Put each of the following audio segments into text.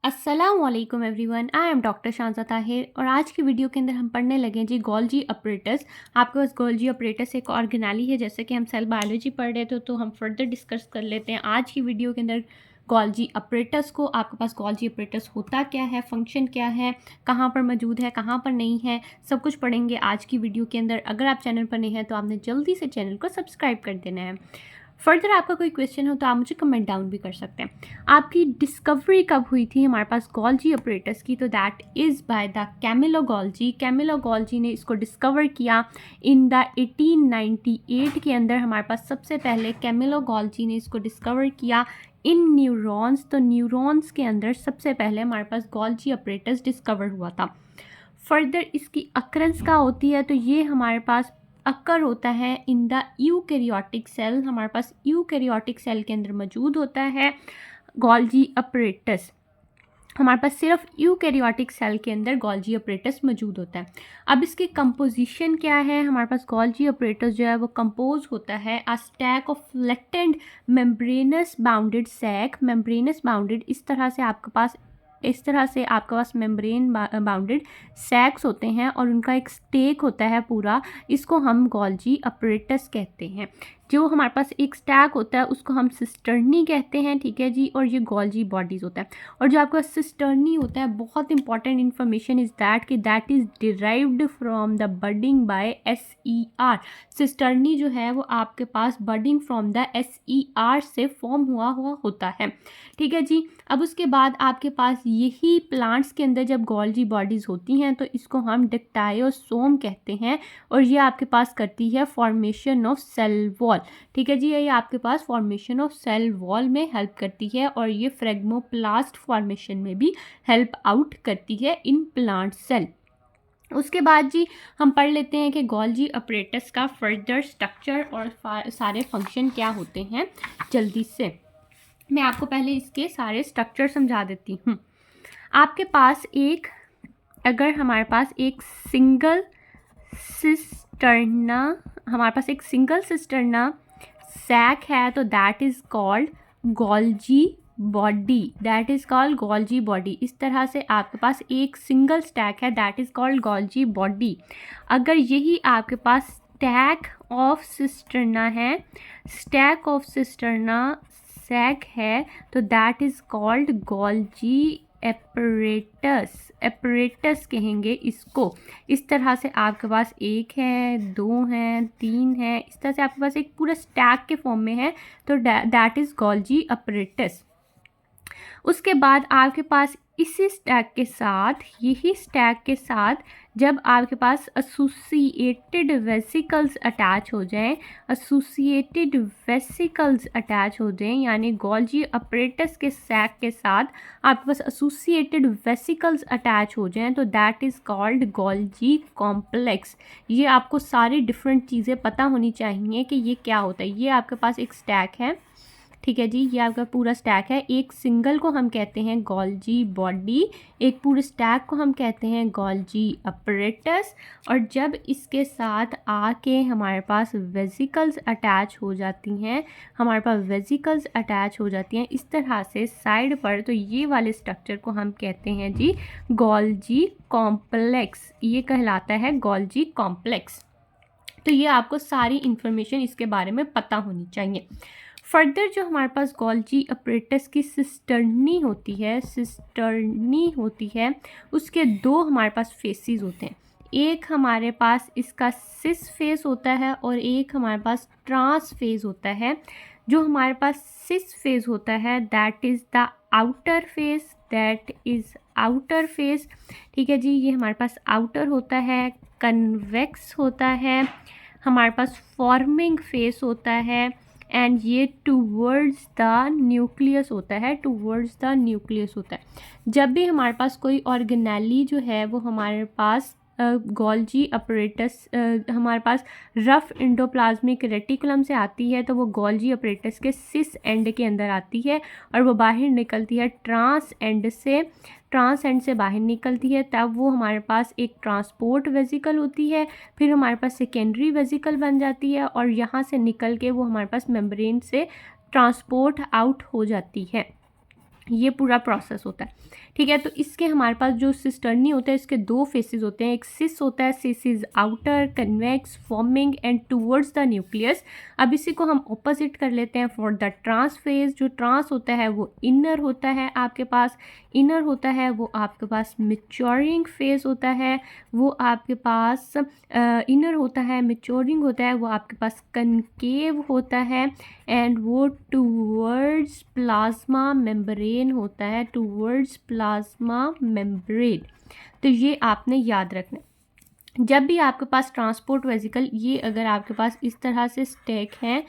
अस्सलामुअलैकुम everyone, I am doctor Shanza Tahir और आज की वीडियो के अंदर हम पढ़ने लगे हैं जी गोल्जी अपरेटस। आपके पास गोल्जी अपरेटस एक ऑर्गेनाली है। जैसे कि हम सेल बायोलॉजी पढ़ रहे थे तो हम फर्दर डिस्कस कर लेते हैं आज की वीडियो के अंदर गोल्जी अपरेटस को। आपके पास गोल्जी अपरेटस होता क्या है, फंक्शन क्या है, कहाँ पर मौजूद है, कहाँ पर नहीं है, सब कुछ पढ़ेंगे आज की वीडियो के अंदर। अगर आप चैनल पर नहीं हैं तो आपने जल्दी से चैनल को सब्सक्राइब कर देना है। फर्दर आपका कोई क्वेश्चन हो तो आप मुझे कमेंट डाउन भी कर सकते हैं। आपकी डिस्कवरी कब हुई थी हमारे पास गोल्जी अपरेटस की? तो that is by the Camillo Golgi. Camillo Golgi ने इसको डिस्कवर किया इन द 1898 के अंदर। हमारे पास सबसे पहले कैमिलो गोल्जी ने इसको डिस्कवर किया इन न्यूरॉन्स। तो न्यूरॉन्स के अंदर सबसे पहले हमारे पास गोल्जी अपरेटस डिस्कवर हुआ था। फर्दर इसकी अक्रेंस का होती है तो ये हमारे पास अक्कर होता है इन द यूकैरियोटिक सेल। हमारे पास यूकैरियोटिक सेल के अंदर मौजूद होता है गोल्जी अपरेटस। हमारे पास सिर्फ यूकैरियोटिक सेल के अंदर गोल्जी अपरेटस मौजूद होता है। अब इसकी कंपोजिशन क्या है? हमारे पास गोल्जी अपरेटस जो है वो कंपोज होता है a stack of flattened membranous bounded sac. Membranous bounded इस तरह से आपके पास मेम्ब्रेन बाउंडेड सैक्स होते हैं और उनका एक स्टेक होता है पूरा। इसको हम गोल्जी अपरेटस कहते हैं। जो हमारे पास एक स्टैक होता है उसको हम सिस्टर्नी कहते हैं, ठीक है जी। और ये गोल्जी बॉडीज़ होता है। और जो आपका सिस्टर्नी होता है, बहुत important information is that is derived from the budding by SER। Cisternae जो है वो आपके पास बडिंग फ्रॉम द SER से फॉर्म हुआ होता है, ठीक है जी। अब उसके बाद आपके पास यही प्लांट्स के अंदर जब गोल्जी बॉडीज़ होती हैं तो इसको हम डिक्टायोसोम कहते हैं। और ये आपके पास करती है फॉर्मेशन ऑफ सेल वॉल, ठीक है जी। ये आपके पास फॉर्मेशन ऑफ सेल वॉल में हेल्प करती है और ये फ्रेगमोप्लास्ट फॉर्मेशन में भी हेल्प आउट करती है इन प्लांट सेल। उसके बाद जी हम पढ़ लेते हैं कि गोल्जी अपरेटस का फर्दर स्ट्रक्चर और सारे फंक्शन क्या होते हैं। जल्दी से मैं आपको पहले इसके सारे स्ट्रक्चर समझा देती हूँ। आपके पास अगर हमारे पास एक सिंगल सिस्टर्ना सैक है तो that is called Golgi body. इस तरह से आपके पास एक सिंगल स्टैक है, that is called Golgi body. अगर यही आपके पास स्टैक ऑफ सिस्टर्ना सैक है तो that is called Golgi apparatus कहेंगे इसको। इस तरह से आपके पास एक है, दो हैं, तीन है, इस तरह से आपके पास एक पूरा स्टैक के फॉर्म में है तो दैट इज़ गोल्जी अपरेटस। उसके बाद आपके पास यही स्टैक के साथ जब आपके पास एसोसिएटेड वेसिकल्स अटैच हो जाएं यानी गोल्जी अपरेटस के सैक के साथ आपके पास एसोसिएटेड वेसिकल्स अटैच हो जाएं तो that is called Golgi complex. ये आपको सारी डिफरेंट चीज़ें पता होनी चाहिए कि ये क्या होता है। ये आपके पास एक स्टैक है, ठीक है जी। ये आपका पूरा स्टैक है। एक सिंगल को हम कहते हैं गोल्जी बॉडी, एक पूरे स्टैक को हम कहते हैं गोल्जी अपरेटस। और जब इसके साथ आके हमारे पास वेसिकल्स अटैच हो जाती हैं इस तरह से साइड पर, तो ये वाले स्ट्रक्चर को हम कहते हैं जी गोल्जी कॉम्प्लेक्स। ये कहलाता है गोल्जी कॉम्प्लेक्स। तो ये आपको सारी इंफॉर्मेशन इसके बारे में पता होनी चाहिए। फर्दर जो हमारे पास गोल्जी अपरेटस की सिस्टर्नी होती है उसके दो हमारे पास फेसेस होते हैं। एक हमारे पास इसका सिस फेस होता है और एक हमारे पास ट्रांस फेस होता है। जो हमारे पास सिस फेस होता है दैट इज़ आउटर फेस, ठीक है जी। ये हमारे पास आउटर होता है, कन्वेक्स होता है, हमारे पास फॉर्मिंग फेस होता है एंड ये टूवर्ड्स द न्यूक्लियस होता है। जब भी हमारे पास कोई ऑर्गेनेली जो है वो हमारे पास गोल्जी अपरेटस हमारे पास रफ इंडोप्लाज्मिक रेटिकुलम से आती है तो वो गोल्जी अपरेटस के सिस एंड के अंदर आती है और वो बाहर निकलती है ट्रांस एंड से बाहर निकलती है। तब वो हमारे पास एक ट्रांसपोर्ट वेसिकल होती है, फिर हमारे पास सेकेंडरी वेसिकल बन जाती है और यहाँ से निकल के वो हमारे पास मेम्ब्रेन से ट्रांसपोर्ट आउट हो जाती है। ये पूरा प्रोसेस होता है, ठीक है। तो इसके हमारे पास जो सिस्टर्नी होता है इसके दो फेसेस होते हैं, एक सिस होता है, cis is outer, convex, forming end towards the nucleus. अब इसी को हम ऑपोजिट कर लेते हैं फॉर द ट्रांस फेज। जो ट्रांस होता है वो इनर होता है आपके पास, इनर होता है वो आपके पास मैच्योरिंग फेज होता है, वो आपके पास इनर होता है, मैच्योरिंग होता है, वो आपके पास कनकेव होता है एंड वो टूवर्ड्स प्लाज्मा मेम्ब्रेन होता है, टूवर्ड्स प्लाज्मा मेम्ब्रेन। तो ये आपने याद रखना है। जब भी आपके पास ट्रांसपोर्ट वेसिकल, ये अगर आपके पास इस तरह से स्टैक हैं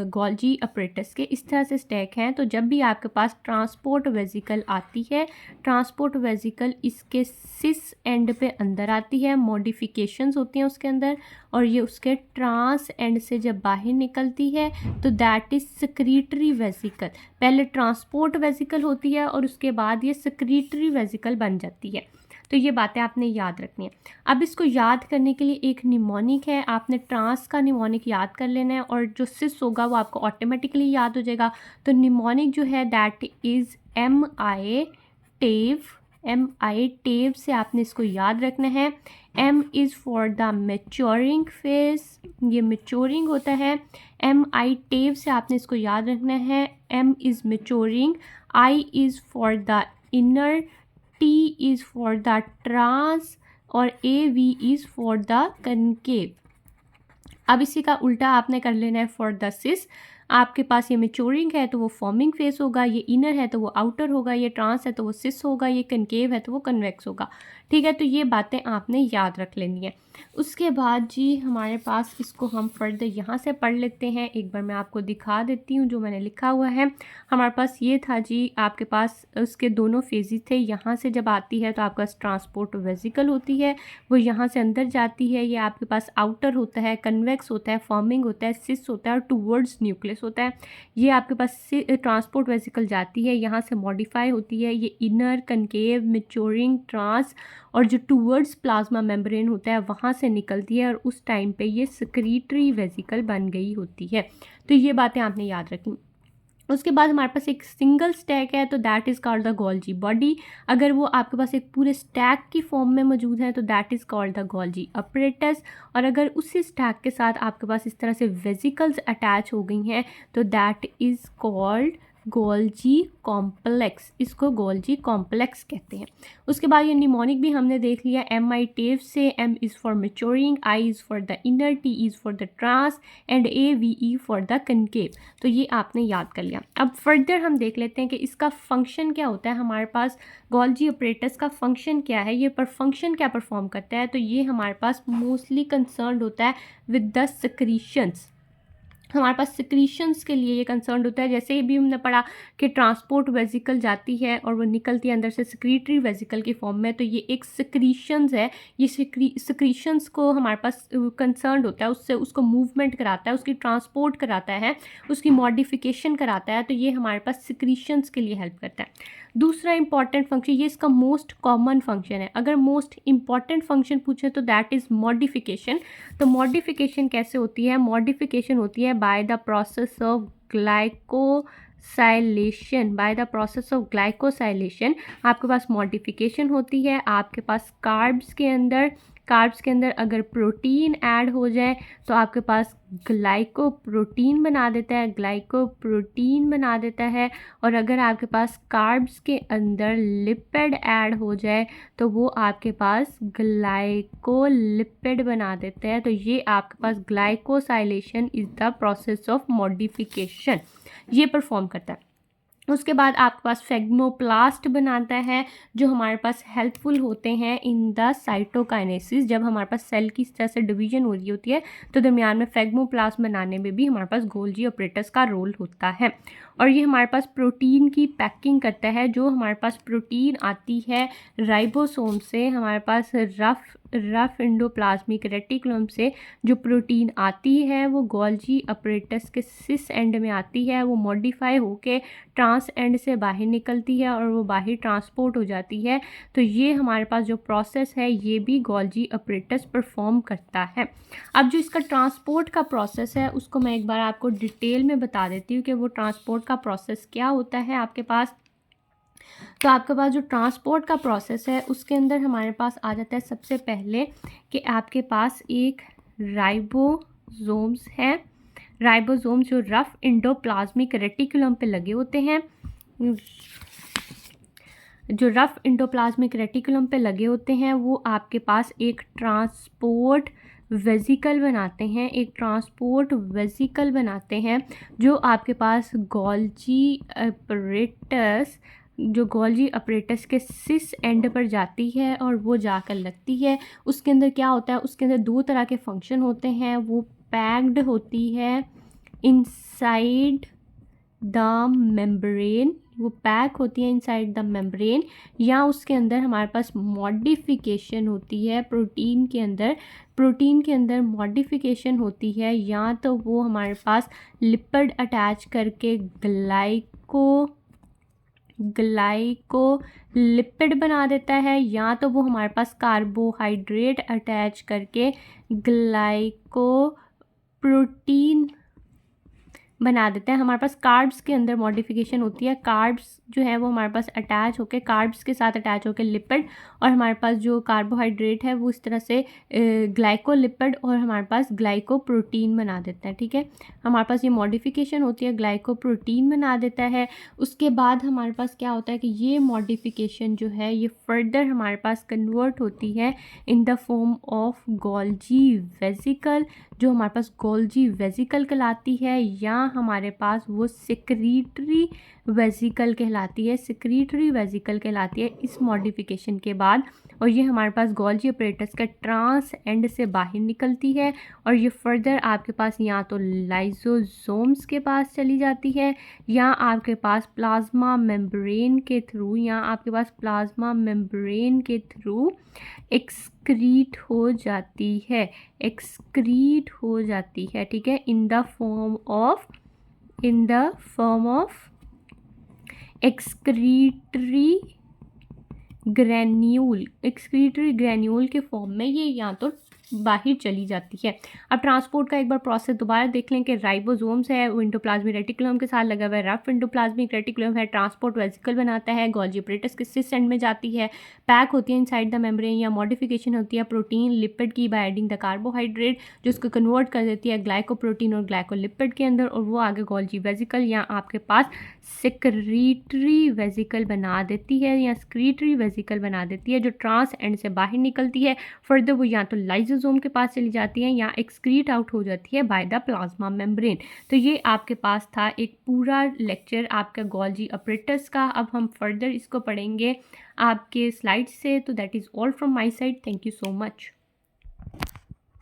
गोल्जी अपरेटस के, इस तरह से स्टैक हैं, तो जब भी आपके पास ट्रांसपोर्ट वेसिकल आती है, ट्रांसपोर्ट वेसिकल इसके सिस एंड पे अंदर आती है, मॉडिफिकेशंस होती हैं उसके अंदर, और ये उसके ट्रांस एंड से जब बाहर निकलती है तो दैट इज़ सेक्रीटरी वेसिकल। पहले ट्रांसपोर्ट वेसिकल होती है और उसके बाद ये सेक्रीटरी वेसिकल बन जाती है। तो ये बातें आपने याद रखनी है। अब इसको याद करने के लिए एक निमोनिक है, आपने ट्रांस का निमोनिक याद कर लेना है और जो सिस होगा वो आपको ऑटोमेटिकली याद हो जाएगा। तो निमोनिक जो है दैट इज़ MI टेव, MI टेव से आपने इसको याद रखना है। M is for the maturing phase, ये मैच्योरिंग होता है। MI टेव से आपने इसको याद रखना है, M is maturing, I is for the inner, T is for the trans और AV is for the concave. अब इसी का उल्टा आपने कर लेना है फॉर द सिस। आपके पास ये मैच्योरिंग है तो वो फॉर्मिंग फेस होगा, ये इनर है तो वो आउटर होगा, ये ट्रांस है तो वो सिस होगा, ये कनकेव है तो वो कन्वेक्स होगा, ठीक है। तो ये बातें आपने याद रख लेनी है। उसके बाद जी हमारे पास, इसको हम फर्दर यहाँ से पढ़ लेते हैं, एक बार मैं आपको दिखा देती हूँ जो मैंने लिखा हुआ है। हमारे पास ये था जी, आपके पास उसके दोनों फेजेस थे। यहाँ से जब आती है तो आपके पास ट्रांसपोर्ट वेसिकल होती है, वो यहाँ से अंदर जाती है, ये आपके पास आउटर होता है, कन्वेक्स होता है, फॉर्मिंग होता है, सिस होता है और टूवर्ड्स न्यूक्लियस होता है। ये आपके पास ट्रांसपोर्ट वेसिकल जाती है, यहाँ से मॉडिफाई होती है, ये इनर, कनकेव, मैच्योरिंग, ट्रांस और जो टूवर्ड्स प्लाज्मा मेम्ब्रेन होता है वहाँ से निकलती है और उस टाइम पे ये सेक्रीटरी वेसिकल बन गई होती है। तो ये बातें आपने याद रखनी। उसके बाद हमारे पास एक सिंगल स्टैक है तो that is called the Golgi body. अगर वो आपके पास एक पूरे स्टैक की फॉर्म में मौजूद है तो that is called the Golgi apparatus. और अगर उसी स्टैक के साथ आपके पास इस तरह से वेसिकल्स अटैच हो गई हैं तो that is called Golgi complex, इसको गोल्जी कॉम्प्लेक्स कहते हैं। उसके बाद ये निमोनिक भी हमने देख लिया, MI टेव से, M is for maturing, I is for the inner, T is for the trans and AVE for the concave. तो ये आपने याद कर लिया। अब फर्दर हम देख लेते हैं कि इसका फंक्शन क्या होता है। हमारे पास गोल्जी अपरेटस का फंक्शन क्या है, ये पर फंक्शन क्या परफॉर्म करता है। तो ये हमारे पास मोस्टली कंसर्न होता है विद द सेक्रीशंस। हमारे पास सिक्रीशंस के लिए ये कंसर्न होता है। जैसे भी हमने पढ़ा कि ट्रांसपोर्ट वेसिकल जाती है और वो निकलती है अंदर से सेक्रीटरी वेसिकल की फॉर्म में, तो ये एक सिक्रीशंस है। ये सिक्रीशंस को हमारे पास कंसर्न होता है, उससे उसको मूवमेंट कराता है, उसकी ट्रांसपोर्ट कराता है, उसकी मॉडिफिकेशन कराता है। तो ये हमारे पास सिक्रीशंस के लिए हेल्प करता है। दूसरा इंपॉर्टेंट फंक्शन, ये इसका मोस्ट कॉमन फंक्शन है। अगर मोस्ट इंपॉर्टेंट फंक्शन पूछे तो दैट इज़ मॉडिफिकेशन। तो मॉडिफिकेशन कैसे होती है? मॉडिफिकेशन होती है by the process of glycosylation. By the process of glycosylation आपके पास मॉडिफिकेशन होती है। आपके पास कार्ब्स के अंदर अगर प्रोटीन ऐड हो जाए तो आपके पास ग्लाइकोप्रोटीन बना देता है। और अगर आपके पास कार्ब्स के अंदर लिपिड ऐड हो जाए तो वो आपके पास ग्लाइकोलिपिड बना देते हैं। तो ये आपके पास glycosylation is the process of modification, ये परफॉर्म करता है। उसके बाद आपके पास फेग्मोप्लास्ट बनाता है जो हमारे पास हेल्पफुल होते हैं इन द साइटोकाइनेसिस। जब हमारे पास सेल की इस तरह से डिवीजन हो रही होती है तो दरमियान में फेग्मोप्लास्ट बनाने में भी हमारे पास गोल्जी अपरेटस का रोल होता है। और ये हमारे पास प्रोटीन की पैकिंग करता है। जो हमारे पास प्रोटीन आती है राइबोसोम से, हमारे पास रफ एंडोप्लाज्मिक रेटिकुलम से जो प्रोटीन आती है वो गोल्जी अपरेटस के सिस एंड में आती है। वो मॉडिफाई होके ट्रांस एंड से बाहर निकलती है और वो बाहर ट्रांसपोर्ट हो जाती है। तो ये हमारे पास जो प्रोसेस है ये भी गोल्जी अपरेटस परफॉर्म करता है। अब जो इसका ट्रांसपोर्ट का प्रोसेस है उसको मैं एक बार आपको डिटेल में बता देती हूँ कि वो ट्रांसपोर्ट ट्रांसपोर्ट का प्रोसेस क्या होता है आपके पास। तो आपके पास जो ट्रांसपोर्ट का प्रोसेस है उसके अंदर हमारे पास आ जाता है सबसे पहले कि आपके पास एक राइबोसोम्स है। राइबोसोम्स जो रफ एंडोप्लाज्मिक रेटिकुलम पे लगे होते हैं, जो रफ एंडोप्लाज्मिक रेटिकुलम पे लगे होते हैं वो आपके पास एक ट्रांसपोर्ट वेसिकल बनाते हैं, एक ट्रांसपोर्ट वेसिकल बनाते हैं जो आपके पास गोल्जी अपरेटस, जो गोल्जी अपरेटस के सिस एंड पर जाती है और वो जाकर लगती है। उसके अंदर क्या होता है, उसके अंदर दो तरह के फंक्शन होते हैं। वो पैक्ड होती है इनसाइड द मेम्ब्रेन, वो पैक होती है इनसाइड द मेम्ब्रेन, या उसके अंदर हमारे पास मॉडिफिकेशन होती है प्रोटीन के अंदर, प्रोटीन के अंदर मॉडिफिकेशन होती है, या तो वो हमारे पास लिपिड अटैच करके ग्लाइको लिपिड बना देता है, या तो वो हमारे पास कार्बोहाइड्रेट अटैच करके ग्लाइको प्रोटीन बना देते हैं। हमारे पास कार्ब्स के अंदर मॉडिफिकेशन होती है, कार्ब्स जो है वो हमारे पास अटैच होकर कार्ब्स के साथ अटैच होकर लिपिड, और हमारे पास जो कार्बोहाइड्रेट है वो इस तरह से ग्लाइकोलिपिड और हमारे पास ग्लाइकोप्रोटीन बना देता है। ठीक है, हमारे पास ये मॉडिफिकेशन होती है, ग्लाइकोप्रोटीन बना देता है। उसके बाद हमारे पास क्या होता है कि ये मॉडिफिकेशन जो है ये फर्दर हमारे पास कन्वर्ट होती है in the form of Golgi vesicle, जो हमारे पास गोल्जी वेसिकल कहलाती है, या हमारे पास वो सेक्रीटरी वेसिकल कहलाती है, सेक्रीटरी वेसिकल कहलाती है इस मॉडिफिकेशन के बाद। और ये हमारे पास गोल्जी अपरेटस का ट्रांस एंड से बाहर निकलती है और ये फर्दर आपके पास या तो लाइसोसोम्स के पास चली जाती है, या आपके पास प्लाज्मा मेम्ब्रेन के थ्रू, या आपके पास प्लाज्मा मेम्ब्रेन के थ्रू एक्सक्रीट हो जाती है, एक्सक्रीट हो जाती है। ठीक है, in the form of excretory granule, excretory granule के फॉर्म में ये यहाँ तो बाहर चली जाती है। अब ट्रांसपोर्ट का एक बार प्रोसेस दोबारा देख लें कि राइबोसोम्स है वो एंडोप्लाज्मिक रेटिकुलम के साथ लगा हुआ है, रफ एंडोप्लाज्मिक रेटिकुलम है, ट्रांसपोर्ट वेसिकल बनाता है, गोल्जी अपरेटस के सिस एंड में जाती है, पैक होती है इनसाइड द मेम्ब्रेन, या मॉडिफिकेशन होती है प्रोटीन लिपिड की बाय एडिंग द कार्बोहाइड्रेट, जो उसको कन्वर्ट कर देती है ग्लाइकोप्रोटीन और ग्लाइकोलिपिड के अंदर, और वो आगे गोल्जी वेसिकल या आपके पास सेक्रीटरी वेसिकल बना देती है, या स्क्रीटरी वेसिकल बना देती है, जो ट्रांस एंड से बाहर निकलती है। फर्दर वो या तो लाइसोसोम के पास चली जाती है या एक्सक्रीट आउट हो जाती है बाय द प्लाज्मा मेम्ब्रेन। तो ये आपके पास था एक पूरा लेक्चर आपका गोल्जी अपरेटस का। अब हम फर्दर इसको पढ़ेंगे आपके स्लाइड से। तो that is all from my side, thank you so much.